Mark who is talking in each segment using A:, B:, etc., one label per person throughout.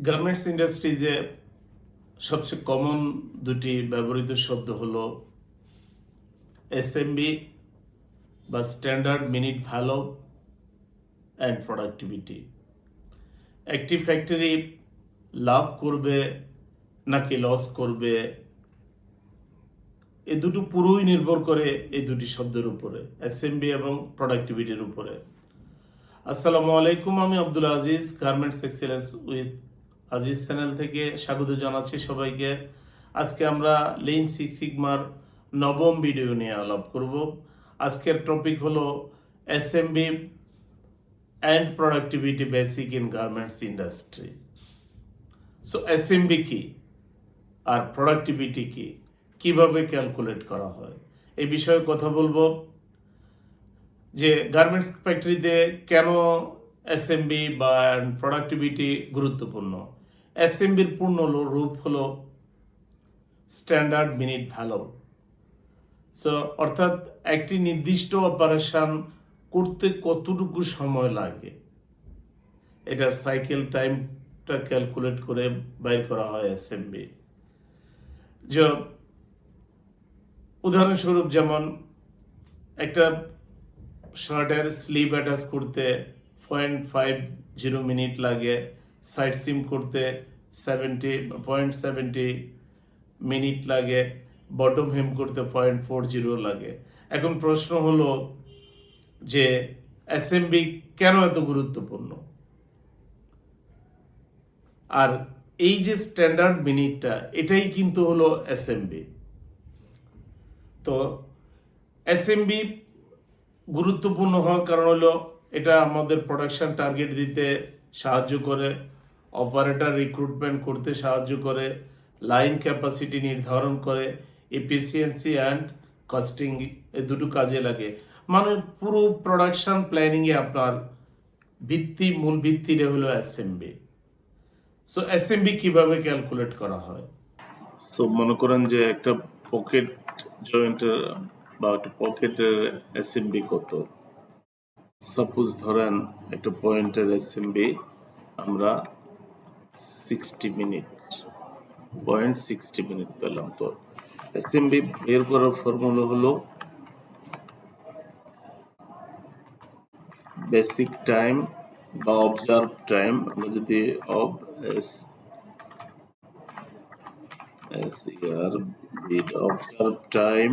A: Garments ইন্ডাস্ট্রিজে সবচেয়ে common দুটি ব্যবহৃত শব্দ হলো এসএমবি বা standard minute value and productivity. একটি ফ্যাক্টরি লাভ করবে নাকি লস করবে, এই দুটো পুরোই নির্ভর করে এই দুটি শব্দের উপরে, এসএমবি এবং প্রোডাক্টিভিটির উপরে। আসসালামু আলাইকুম, আমি Abdul Aziz, garments excellence with Aziz channel থেকে স্বাগত জানাচ্ছি সবাইকে। আজকে আমরা লিন সিক্স সিগমার নবম ভিডিও নিয়ে আলাপ করব। আজকের টপিক হলো SMB and productivity basic in garments industry. So SMB কি আর প্রোডাক্টিভিটি কি, কিভাবে ক্যালকুলেট করা হয়, এই বিষয়ে কথা বলবো। যে গার্মেন্টস ফ্যাক্টরিতে কেন এসএমবি বা প্রোডাক্টিভিটি গুরুত্বপূর্ণ। এসএমবির পূর্ণ রূপ হলো স্ট্যান্ডার্ড মিনিট ভ্যালু। সো অর্থাৎ একটি নির্দিষ্ট অপারেশন করতে কতটুকু সময় লাগে, এটার সাইকেল টাইমটা ক্যালকুলেট করে বাইর করা হয় এসএমবি। যে উদাহরণস্বরূপ, যেমন একটা শার্টের স্লিভ অ্যাটাচ করতে 0.50 মিনিট লাগে, সাইড সিম করতে 70 মিনিট লাগে, বটম হেম করতে 0.40 লাগে। এখন প্রশ্ন হলো যে এসএমবি কেন এত গুরুত্বপূর্ণ, আর এই যে স্ট্যান্ডার্ড মিনিটটা, এটাই কিন্তু হলো এসএমবি। তো এসএমবি গুরুত্বপূর্ণ হওয়ার কারণ হলো এটা আমাদের প্রোডাকশন টার্গেট দিতে সাহায্য করে, অপারেটর রিক্রুটমেন্ট করতে সাহায্য করে, লাইন ক্যাপাসিটি নির্ধারণ করে, এফিসিয়েন্সি অ্যান্ড কস্টিং, এই দুটো কাজে লাগে। মানে পুরো প্রোডাকশন প্ল্যানিংয়ে আপনার মূল ভিত্তিটা হলো এসএমবি। সো এসএমবি কিভাবে ক্যালকুলেট করা হয়। সো মনে করেন যে একটা পকেট জয়েন্টের বা একটা পকেটের এসএমবি কত। সাপোজ ধরেন একটা পয়েন্টের এসএমবি আমরা 60 মিনিট পেলাম। তো এসএমবি বের করার ফর্মুলা হলো বেসিক টাইম বা অবজার্ভ টাইম। আমরা যদি observe time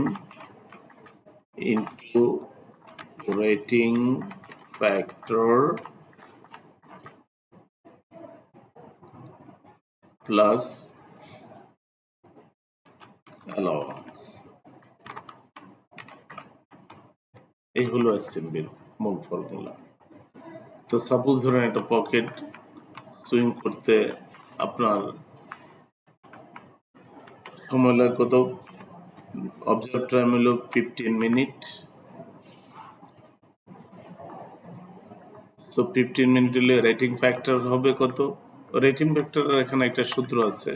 A: into rating factor plus allowance, এই হলো এসএমবির মূল ফর্মুলা। তো সাপোজ ধরেন একটা পকেট সুইং করতে আপনার সময় লাগে কত, অবজার্ভ টাইম হলো 15 মিনিট। সো 15 মিনিট হলে রেটিং ফ্যাক্টর হবে কত। রেটিং ফ্যাক্টরের এখানে একটা সূত্র আছে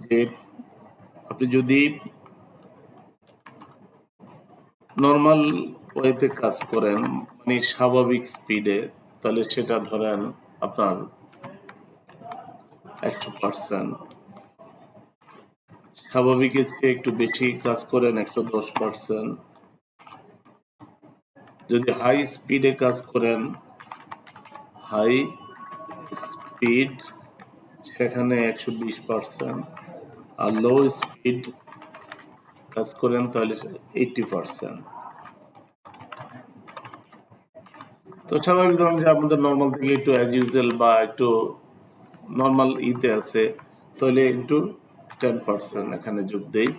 A: যে আপনি যদি নর্মাল ওয়েতে কাজ করেন, মানে স্বাভাবিক স্পিডে, তাহলে সেটা ধরেন আপনার 100%। স্বাভাবিকের চেয়ে একটু বেশি কাজ করেন 110%। যদি হাই স্পিডে কাজ করেন, হাই স্পিড, সেখানে 120%। আর লো স্পিড কাজ করেন তাহলে 80%। তো স্বাভাবিক ধরুন যে আমাদের নর্মাল থেকে একটু অ্যাজ ইউজুয়াল বা একটু নর্মাল ইতে আছে, তাহলে ইন্টু 10% এখানে যোগ দেই,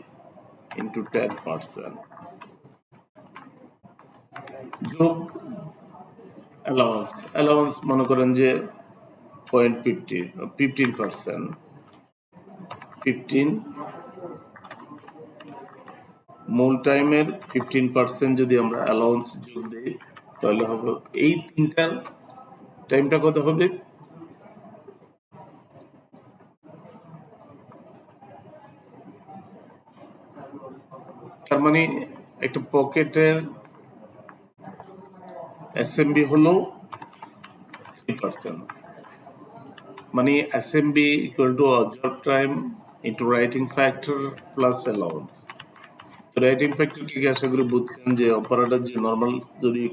A: ইন্টু 10% যোগ অ্যালাউন্স মনে করেন যে 15%। 15 মূল টাইমের 15% যদি আমরা অ্যালাউন্স যোগ দিই, তাহলে হবে এই তিনটার টাইমটা কত হবে, তার মানে একটা পকেটের এসএমবি হলো 3%। মানে assembly equal to observe time into writing factor plus allowance. Writing factor থেকে আশা করি বুঝছেন যে অপারেটর যে নর্মাল, যদি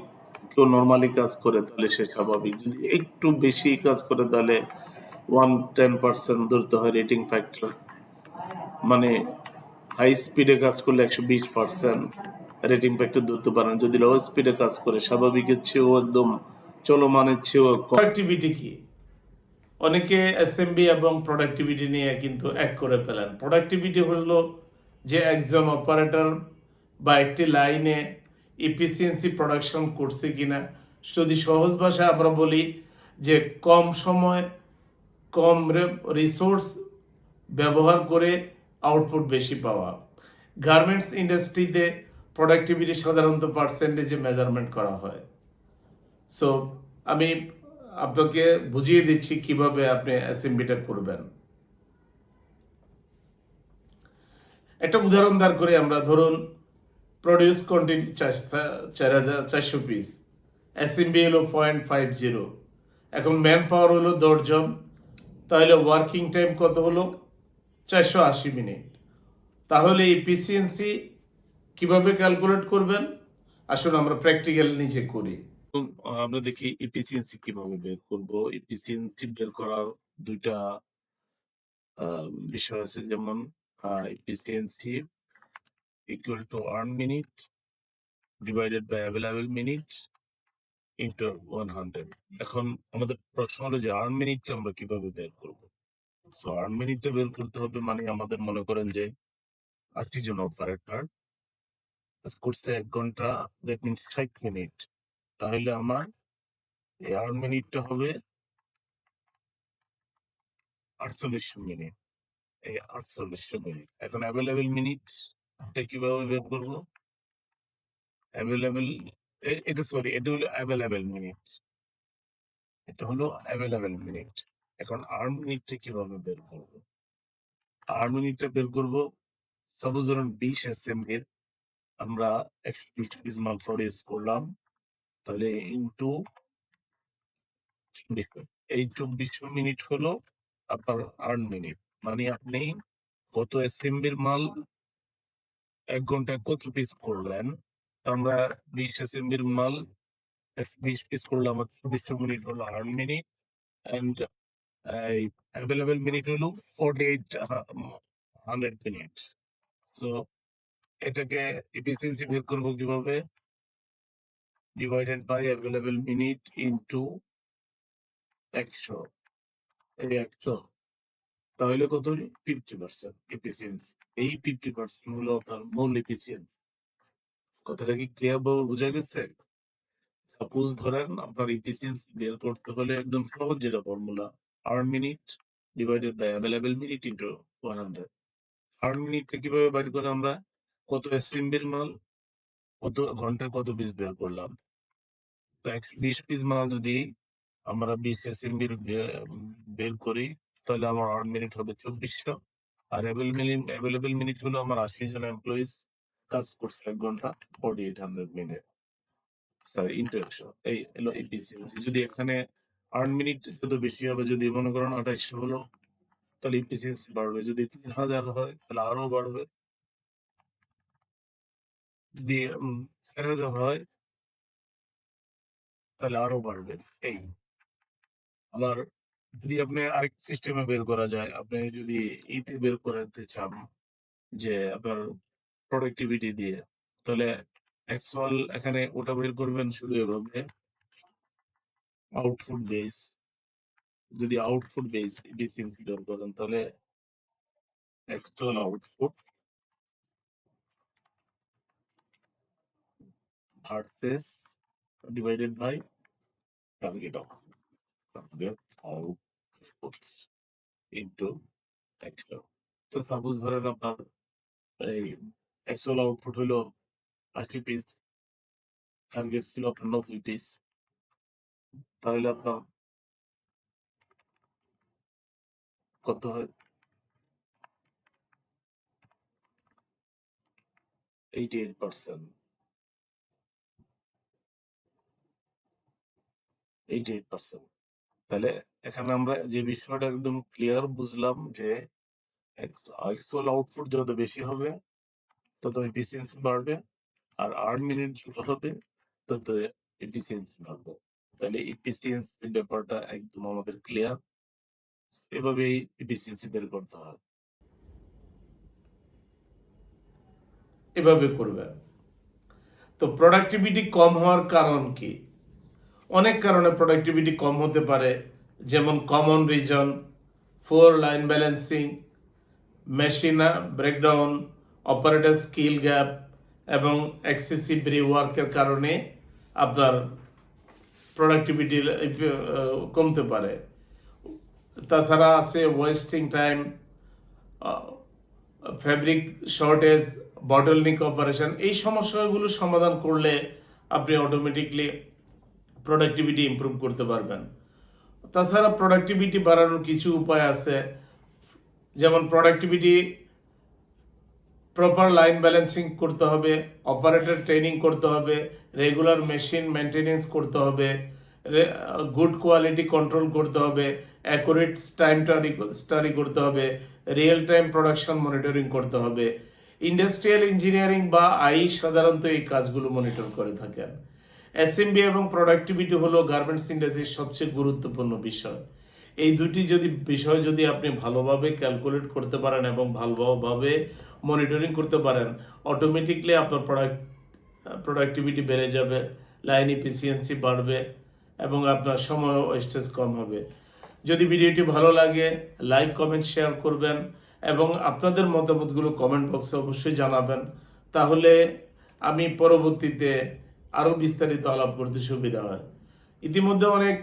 A: কেউ নর্মালি কাজ করে তাহলে সে স্বাভাবিক, যদি একটু বেশি কাজ করে তাহলে 110% ধরতে হয় রেটিং ফ্যাক্টর। মানে হাই স্পিডে কাজ করলে 120% রেটিং ফ্যাক্টর ধরতে পারেন। যদি লো স্পিডে কাজ করে স্বাভাবিকের চেয়েও একদম চলমানের চেয়েও প্রোডাক্টিভিটি কি, অনেকে এসএমবি এবং প্রোডাক্টিভিটি নিয়ে কিন্তু এক করে ফেলেন। প্রোডাক্টিভিটি হলো যে একজন অপারেটর বা একটি লাইনে ইফিসিয়েন্সি প্রোডাকশন করছে কিনা। যদি সহজ ভাষা আমরা বলি যে কম সময় কম রিসোর্স ব্যবহার করে আউটপুট বেশি পাওয়া। গার্মেন্টস ইন্ডাস্ট্রিতে প্রোডাক্টিভিটি সাধারণত পার্সেন্টেজে মেজারমেন্ট করা হয়। সো আমি আপনাকে বুঝিয়ে দিচ্ছি কিভাবে আপনি অ্যাসেম্বলিটা করবেন। একটা উদাহরণ দাঁড় করে আমরা, ধরুন প্রডিউস কোয়ান্টিটি 4,400 পিস, অ্যাসেম্বলি হলো 0.50, এখন ম্যান পাওয়ার হলো 10 জন, তাহলে ওয়ার্কিং টাইম কত হলো? 480 মিনিট। তাহলে এফিসিয়েন্সি কিভাবে ক্যালকুলেট করবেন? আসুন আমরা প্র্যাকটিক্যাল নিজে করি। আমরা দেখি এফিসিয়েন্সি কিভাবে বের করব। এফিসিয়েন্সি বের করার দুইটা বিষয় আছে, যেমন efficiency equal to earn minute divided by available minute into 100। এখন আমাদের প্রশ্ন হলো যে আর্ন মিনিটটা আমরা কিভাবে বের করব। সো আর্ন মিনিটটা বের করতে হবে, মানে আমাদের মনে করেন যে 80 জন অপারেটর করছে 1 ঘন্টা, দ্যাট মিনস 60 মিনিট। তাহলে আমার এই আর্ন মিনিটটা হবে 48 মিনিট। এই 48 মিনিট। এখন অ্যাভেলেবল মিনিট কিভাবে বের করবো? অ্যাভেলেবল, এটা সরি, এটা হলো অ্যাভেলেবল মিনিট, এটা হলো অ্যাভেলেবল মিনিট। এখন আর্ন মিনিটটা কিভাবে বের করবো? আর্ন মিনিটটা বের করবো, সাপোজ ধরুন 20 অ্যাসেম্বলির আমরা 120 পিস মাল প্রডিউস করলাম, তাহলে ইন্টু এই 2400 মিনিট হলো আপনার আর্ন মিনিট। মানে আপনি কত অ্যাসেম্বলির মাল 1 ঘন্টায় কত পিস করলেন। আমরা 20 অ্যাসেম্বলির মাল 20 পিস করলাম, 2400 মিনিট হলো আর্ন মিনিট, অ্যান্ড এই অ্যাভেলেবল মিনিট হলো 4800 মিনিট। সো এটাকে এফিসিয়েন্সি বের করবো কিভাবে? Divided by available minute into 100। এই 100 তাহলে কত হলো? 50% এফিসিয়েন্সি। এই 50% হলো আপনার মূল এফিসিয়েন্সি। কথাটা কি ক্লিয়ার ভাবে বোঝা গেছে? সাপোজ ধরেন আপনার এফিসিয়েন্সি বের করতে হলে একদম সহজ যেটা formula, earn minute divided by available minute into 100। Earn মিনিটটা কিভাবে বের করে আমরা? কত অ্যাসেম্বলির মাল কত ঘন্টায় কত পিস বের করলাম। তো 120 পিস মাল যদি আমরা 20 অ্যাসেম্বলির বের করি, তাহলে আমার আর্ন মিনিট হবে 2400। আর অ্যাভেলেবল মিনিট হলো আমার 80 জন এমপ্লয়িজ কাজ করছে 1 ঘন্টা, 4800 মিনিট ইন্টু 100। এই হলো এফিসিয়েন্সি। যদি এখানে আর্ন মিনিট যত বেশি হবে, যদি মনে করেন 2800 হলো, তাহলে এফিসিয়েন্সি বাড়বে। যদি 3000 হয় তাহলে আরো বাড়বে। যদি 4000 হয় তাহলে আরো বাড়বে। এই আবার যদি আপনি আরেক সিস্টেমে বের করা যায়, আপনি যদি ইতে বের করাতে চান যে আপনার প্রোডাক্টিভিটি দিয়ে, তাহলে অ্যাকচুয়াল এখানে ওটা বের করবেন শুধু এভাবে আউটপুট বেস। যদি আউটপুট বেস এফিসিয়েন্সি বের করেন, তাহলে actual output versus divided by target output into actual. তো সাপোজ ধরেন আপনার এই অ্যাকচুয়াল আউটপুট হলো 80 পিস, টার্গেট ছিল আপনার 90 পিস, তাহলে আপনার কত হয়? 88%। 88%। তাহলে এখানে আমরা যে বিষয়টা একদম ক্লিয়ার বুঝলাম যে অ্যাকচুয়াল আউটপুট যত বেশি হবে তত এফিসিয়েন্সি বাড়বে, আর আর্ন মিনিট যত হবে তত এফিসিয়েন্সি বাড়বে। তাহলে এফিসিয়েন্সি ব্যাপারটা একদম আমাদের ক্লিয়ার, এভাবেই এফিসিয়েন্সি বের করতে হয়, এভাবে করবে। তো প্রোডাক্টিভিটি কম হওয়ার কারণ কি? অনেক কারণে প্রোডাক্টিভিটি কম হতে পারে, যেমন common reason, poor line balancing, machine breakdown, operator skill gap এবং এক্সেসিভ রিওয়ার্কের কারণে আপনার প্রোডাক্টিভিটি কমতে পারে। তাছাড়া আছে wasting time, fabric shortage, bottleneck operation. এই সমস্যাগুলো সমাধান করলে আপনি অটোমেটিকলি প্রোডাক্টিভিটি ইমপ্রুভ করতে পারবেন। তাছাড়া প্রোডাক্টিভিটি বাড়ানোর কিছু উপায় আছে, যেমন প্রোডাক্টিভিটি প্রপার লাইন ব্যালেন্সিং করতে হবে, অপারেটর ট্রেনিং করতে হবে, রেগুলার মেশিন মেনটেনেন্স করতে হবে, গুড কোয়ালিটি কন্ট্রোল করতে হবে, অ্যাকুরেট টাইম স্টাডি করতে হবে, রিয়েল টাইম প্রোডাকশন মনিটরিং করতে হবে। ইন্ডাস্ট্রিয়াল ইঞ্জিনিয়ারিং বা আই সাধারণত এই কাজগুলো মনিটর করে থাকেন। এসএমবি এবং প্রোডাক্টিভিটি হলো গার্মেন্টস ইন্ডাস্ট্রির সবচেয়ে গুরুত্বপূর্ণ বিষয়। এই দুটি বিষয় যদি আপনি ভালোভাবে ক্যালকুলেট করতে পারেন এবং ভালোভাবে মনিটরিং করতে পারেন, অটোমেটিকলি আপনার প্রোডাক্টিভিটি বেড়ে যাবে, লাইন এফিসিয়েন্সি বাড়বে এবং আপনার সময় ওয়েস্টেজ কম হবে। যদি ভিডিওটি ভালো লাগে লাইক কমেন্ট শেয়ার করবেন এবং আপনাদের মতামতগুলো কমেন্ট বক্সে অবশ্যই জানাবেন, তাহলে আমি পরবর্তীতে আরও বিস্তারিত আলাপ করতে সুবিধা হয়। ইতিমধ্যে অনেক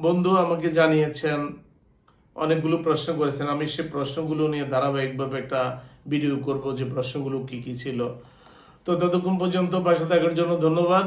A: বন্ধু আমাকে জানিয়েছেন, অনেকগুলো প্রশ্ন করেছেন, আমি সে প্রশ্নগুলো নিয়ে ধারাবাহিকভাবে একটা ভিডিও করব যে প্রশ্নগুলো কি কি ছিল। তো ততক্ষণ পর্যন্ত পাশে থাকার জন্য ধন্যবাদ।